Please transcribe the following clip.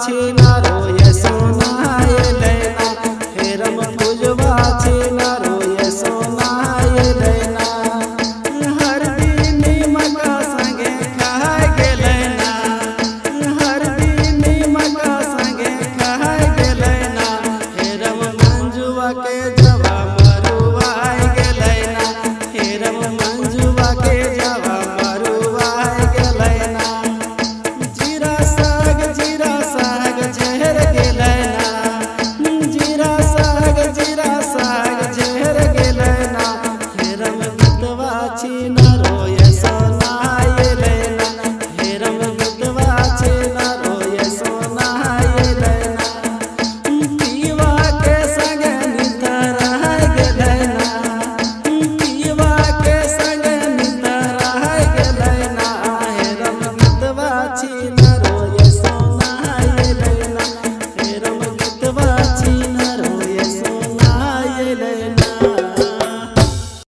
छीना रोए सोना ये लेना हेरम पूजवा छीना रोए सोना ये लेना हर दिन मका संगे खाए गेलैना हर दिन मका संगे खाए गेलैना हेरम मंजुआ के जवा मरुआ गेलैना हेरम मंजुआ के जवा मरुआ गेलैना जीरा साग झेर गेलैना जीरा साग झेर गेलैना हेरम विधवा छीना रोए सोना ये लेना हेरम विधवा छीना रोए सोना ये लेना पीवा के संग नितर गेलैना पीवा के संग नितर गेलैना हेरम विधवा छीना